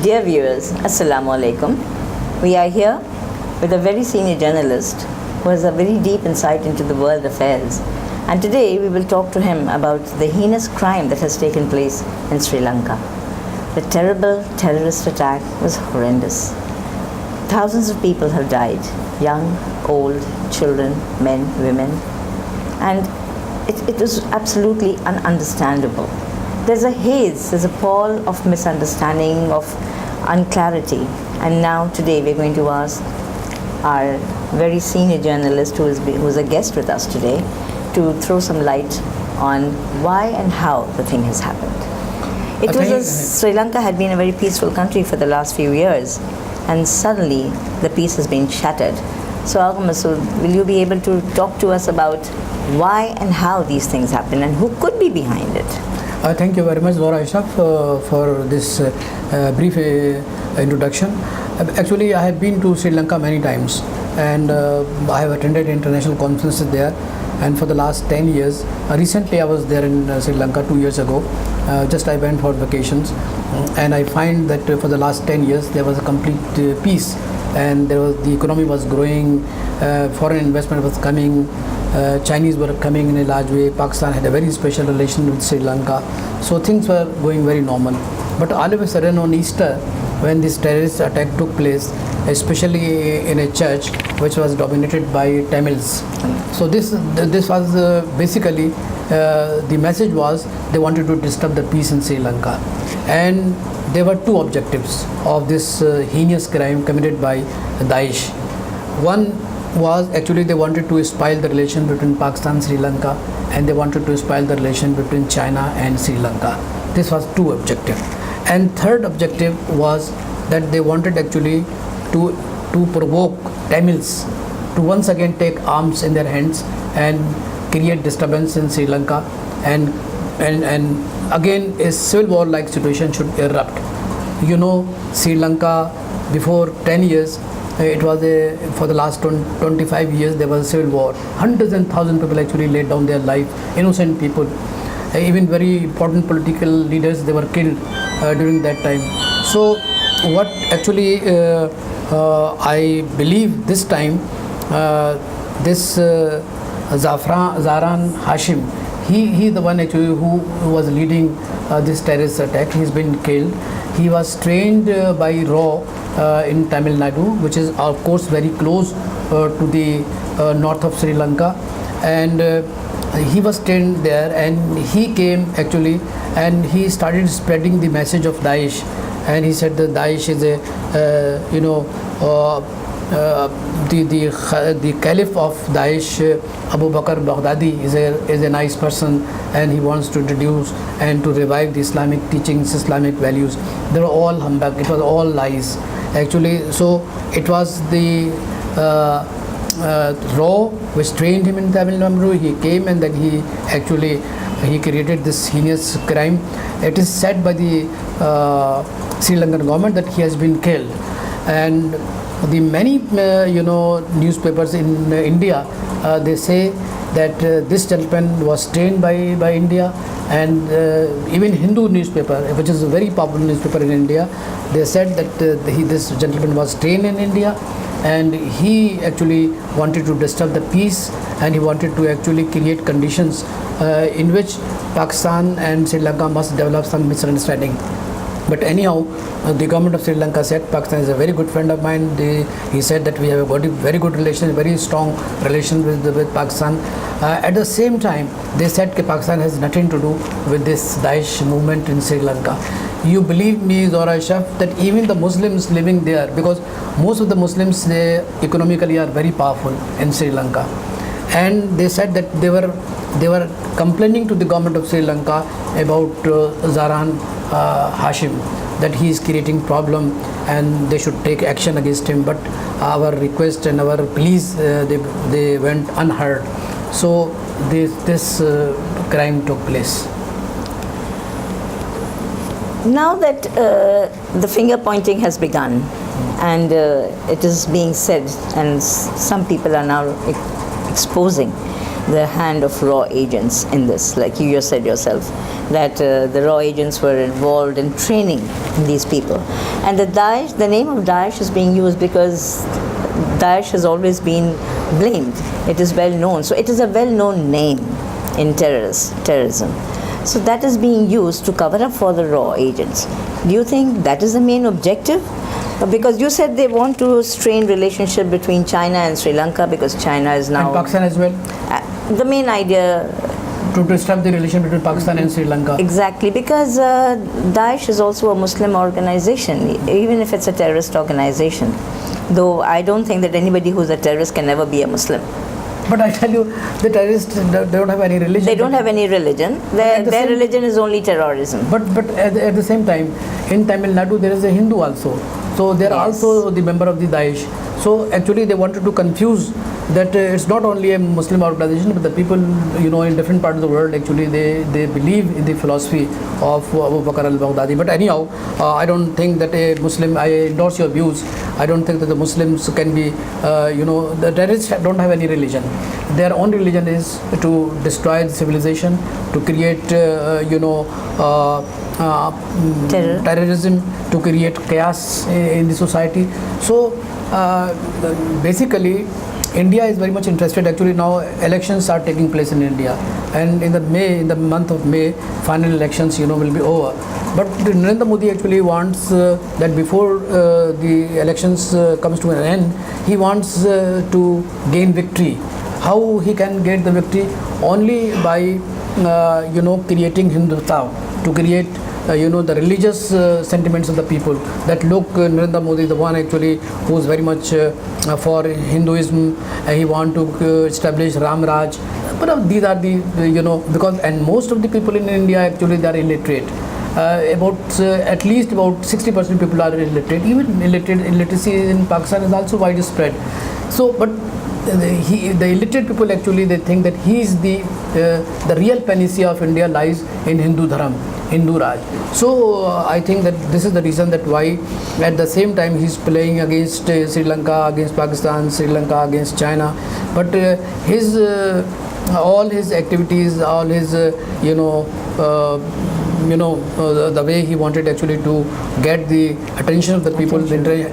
Dear viewers, Assalamu alaikum. We are here with a very senior journalist who has a very deep insight into the world affairs. And today we will talk to him about the heinous crime that has taken place in Sri Lanka. The terrible terrorist attack was horrendous. Thousands of people have died, young, old, children, men, women. And it was absolutely ununderstandable. There's a haze, there's a pall of misunderstanding, of unclarity. And now today we're going to ask our very senior journalist who's a guest with us today to throw some light on why and how the thing has happened. Sri Lanka had been a very peaceful country for the last few years, and suddenly the peace has been shattered. So Agha Masood, will you be able to talk to us about why and how these things happen and who could be behind it? Thank you very much, Zohra for this brief introduction. Actually, I have been to Sri Lanka many times, and I have attended international conferences there. And for the last 10 years, recently I was there in Sri Lanka 2 years ago. I went for vacations, and I find that for the last 10 years there was a complete peace, and the economy was growing, foreign investment was coming, Chinese were coming in a large way. Pakistan had a very special relation with Sri Lanka, so things were going very normal. But all of a sudden on Easter, when this terrorist attack took place, especially in a church which was dominated by Tamils, so this was basically the message was they wanted to disturb the peace in Sri Lanka, and there were two objectives of this heinous crime committed by Daesh. One was actually they wanted to spoil the relation between Pakistan and Sri Lanka, and they wanted to spoil the relation between China and Sri Lanka. This was two objectives. And third objective was that they wanted actually to provoke Tamils to once again take arms in their hands and create disturbance in Sri Lanka, and again a civil war like situation should erupt. You know, Sri Lanka before 10 years, it was for the last 25 years there was a civil war. Hundreds and thousands of people actually laid down their life, innocent people, even very important political leaders, they were killed during that time. So what actually I believe this time, this Zafran Hashim, he the one actually who was leading this terrorist attack. He's been killed. He was trained by RAW in Tamil Nadu, which is of course very close to the north of Sri Lanka, and he was trained there, and he came actually and he started spreading the message of Daesh, and he said that Daesh is the caliph of Daesh, Abu Bakr Baghdadi, is a nice person, and he wants to introduce and to revive the Islamic teachings, Islamic values. They were all humbug, it was all lies actually. So it was the RAW which trained him in Tamil Nadu. He came and then he created this heinous crime. It is said by the Sri Lankan government that he has been killed, and the many newspapers in India, they say that this gentleman was trained by India, and even Hindu newspaper, which is a very popular newspaper in India, they said that this gentleman was trained in India, and he actually wanted to disturb the peace, and he wanted to actually create conditions in which Pakistan and Sri Lanka must develop some misunderstanding. But anyhow, the government of Sri Lanka said Pakistan is a very good friend of mine. He said that we have a very good relation, very strong relation with Pakistan. At the same time, they said that Pakistan has nothing to do with this Daesh movement in Sri Lanka. You believe me, Zohra, that even the Muslims living there, because most of the Muslims, they economically are very powerful in Sri Lanka, and they said that they were complaining to the government of Sri Lanka about Zafran Hashim, that he is creating problem and they should take action against him. But our request and our pleas, they went unheard. So this crime took place. Now that the finger pointing has begun, and it is being said, and some people are now exposing the hand of raw agents in this, like you just said yourself, that the raw agents were involved in training these people. And the name of Daesh is being used because Daesh has always been blamed. It is well known. So it is a well-known name in terrorism. So that is being used to cover up for the raw agents. Do you think that is the main objective? Because you said they want to strain relationship between China and Sri Lanka because China is now... And Pakistan as well? The main idea... To disrupt the relation between Pakistan and Sri Lanka. Exactly, because Daesh is also a Muslim organization, even if it's a terrorist organization. Though I don't think that anybody who's a terrorist can ever be a Muslim. But I tell you, the terrorists, they don't have any religion. They don't have any religion. Their religion is only terrorism. But at the same time, in Tamil Nadu, there is a Hindu also. So they are also the member of the Daesh. So actually they wanted to confuse that it's not only a Muslim organization, but the people, in different parts of the world, actually they believe in the philosophy of Abu Bakr al-Baghdadi. But anyhow, I don't think that a Muslim, I endorse your views. I don't think that the Muslims can be, the terrorists don't have any religion. Their own religion is to destroy the civilization, to create, terrorism, to create chaos in the society. So basically, India is very much interested. Actually, now elections are taking place in India, and in the month of May, final elections, will be over. But Narendra Modi actually wants that before the elections comes to an end, he wants to gain victory. How he can get the victory? Only by creating Hindutva, to create the religious sentiments of the people. That look, Narendra Modi is the one actually who is very much for Hinduism. He want to establish Ram Raj. But these are the because, and most of the people in India actually they are illiterate. At least about 60% people are illiterate. Even illiteracy in Pakistan is also widespread. So, but the illiterate people actually they think that he is the real panacea of India lies in Hindu Dharam, Hindu Raj. So I think that this is the reason that why at the same time he's playing against Sri Lanka, against Pakistan, Sri Lanka, against China. But his all his activities, all his the way he wanted actually to get the attention of the people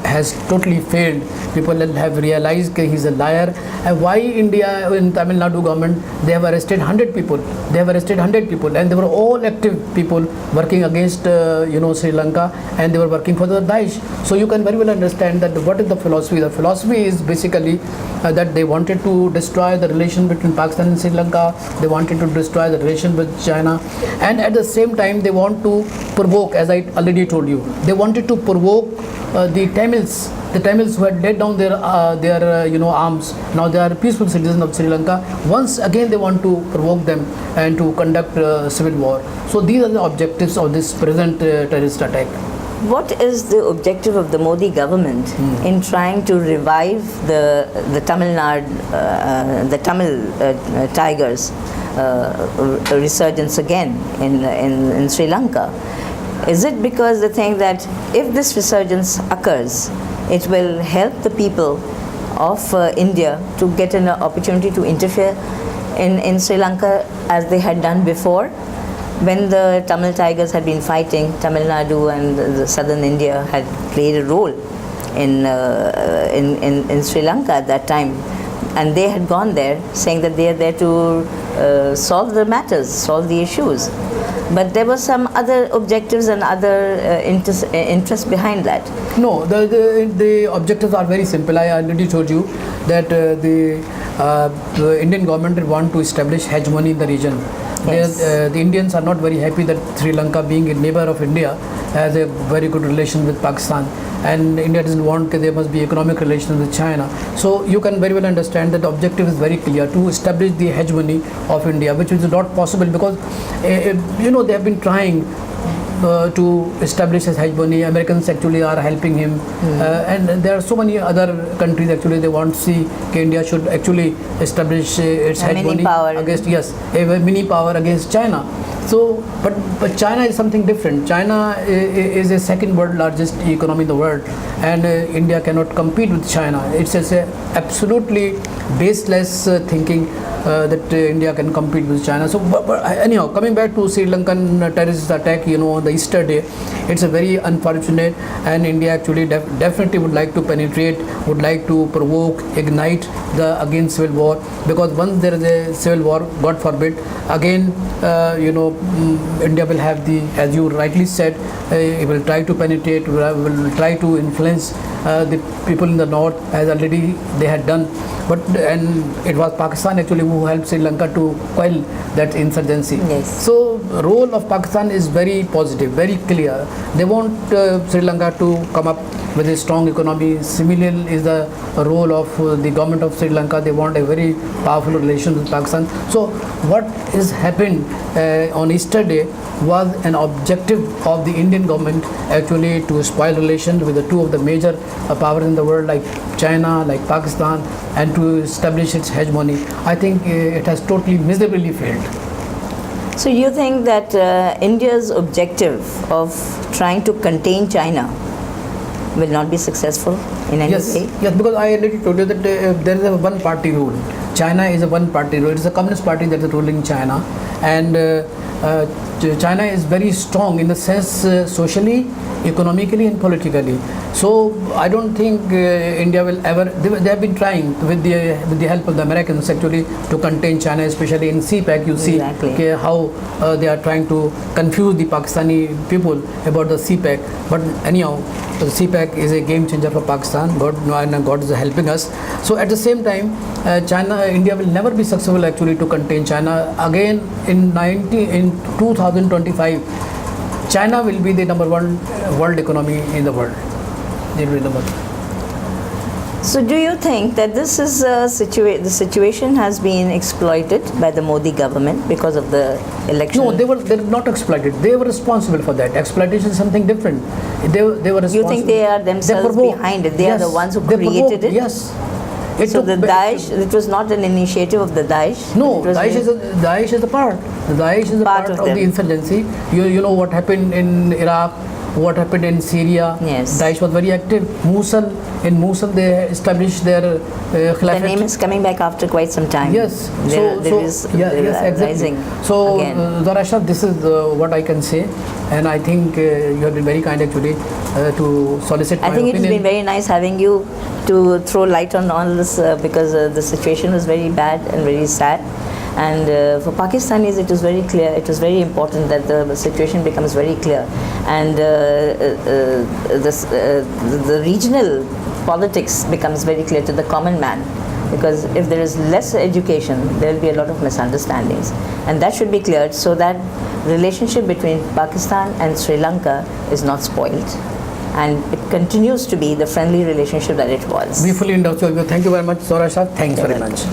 has totally failed. People have realized that he's a liar. And why India in Tamil Nadu government, they have arrested 100 people. They have arrested 100 people, and they were all active people working against Sri Lanka, and they were working for the Daesh. So you can very well understand that what is the philosophy. The philosophy is basically that they wanted to destroy the relation between Pakistan and Sri Lanka. They wanted to destroy the relation with China, and at the same time they want to provoke, as I already told you, they wanted to provoke the Tamils who had laid down their arms. Now they are peaceful citizens of Sri Lanka. Once again they want to provoke them and to conduct civil war. So these are the objectives of this present terrorist attack. What is the objective of the Modi government in trying to revive the Tamil Tigers resurgence again in Sri Lanka? Is it because they think that if this resurgence occurs, it will help the people of India to get an opportunity to interfere in Sri Lanka as they had done before? When the Tamil Tigers had been fighting, Tamil Nadu and the southern India had played a role in Sri Lanka at that time, and they had gone there saying that they are there to solve the matters, solve the issues. But there were some other objectives and other interests behind that. No, the objectives are very simple. I already told you that the Indian government want to establish hegemony in the region. Yes. The Indians are not very happy that Sri Lanka, being a neighbor of India, has a very good relation with Pakistan, and India doesn't want there must be economic relations with China. So you can very well understand that the objective is very clear, to establish the hegemony of India, which is not possible because they have been trying to establish his hegemony. Americans actually are helping him, and there are so many other countries actually they want to see India should actually establish its hegemony against a mini power against China. So, but China is something different. China is a second world largest economy in the world, and India cannot compete with China. It's just a absolutely baseless thinking that India can compete with China. So, but anyhow, coming back to Sri Lankan terrorist attack, on the Easter day, it's a very unfortunate, and India actually definitely would like to penetrate, would like to provoke, ignite the again civil war, because once there is a civil war, God forbid, again, India will have the, as you rightly said, it will try to penetrate, will try to influence the people in the north, as already they had done. And it was Pakistan actually who helped Sri Lanka to quell that insurgency. Yes. So role of Pakistan is very positive, very clear. They want Sri Lanka to come up with a strong economy. Similarly is the role of the government of Sri Lanka. They want a very powerful relation with Pakistan. So what has happened on Easter Day was an objective of the Indian government actually to spoil relations with the two of the major powers in the world, like China, like Pakistan, and to establish its hegemony. I think it has totally miserably failed. So you think that India's objective of trying to contain China will not be successful in any way? Yes, because I already told you that there is a one-party rule. China is a one-party rule. It is a communist party that is ruling China, and China is very strong in the sense socially, economically, and politically. So I don't think India will ever. They have been trying with the help of the Americans actually to contain China, especially in CPEC. You see how they are trying to confuse the Pakistani people about the CPEC. But anyhow, the CPEC is a game changer for Pakistan. God is helping us. So at the same time, India will never be successful actually to contain China. Again, in 2025, China will be the number one world economy in the world. They will be number one. So do you think that this is the situation has been exploited by the Modi government because of the election? No, they're not exploited. They were responsible for that. Exploitation is something different. They were responsible. You think they are themselves behind it? They are the ones who created it? Yes. So the Daesh, it was not an initiative of the Daesh? No, Daesh is a part. Daesh is a part of the insurgency. You know what happened in Iraq, what happened in Syria. Yes. Daesh was very active. In Mosul they established their Khilafat. The name is coming back after quite some time. Yes. Exactly. So, Zohra, this is what I can say, and I think you have been very kind actually to solicit my opinion. I think it has been very nice having you to throw light on all this because the situation was very bad and very sad. And for Pakistanis, it was very clear, it was very important that the situation becomes very clear. And the regional politics becomes very clear to the common man. Because if there is less education, there will be a lot of misunderstandings. And that should be cleared so that relationship between Pakistan and Sri Lanka is not spoiled. And it continues to be the friendly relationship that it was. We fully endorse you. Thank you very much, Zohra. Thanks very much.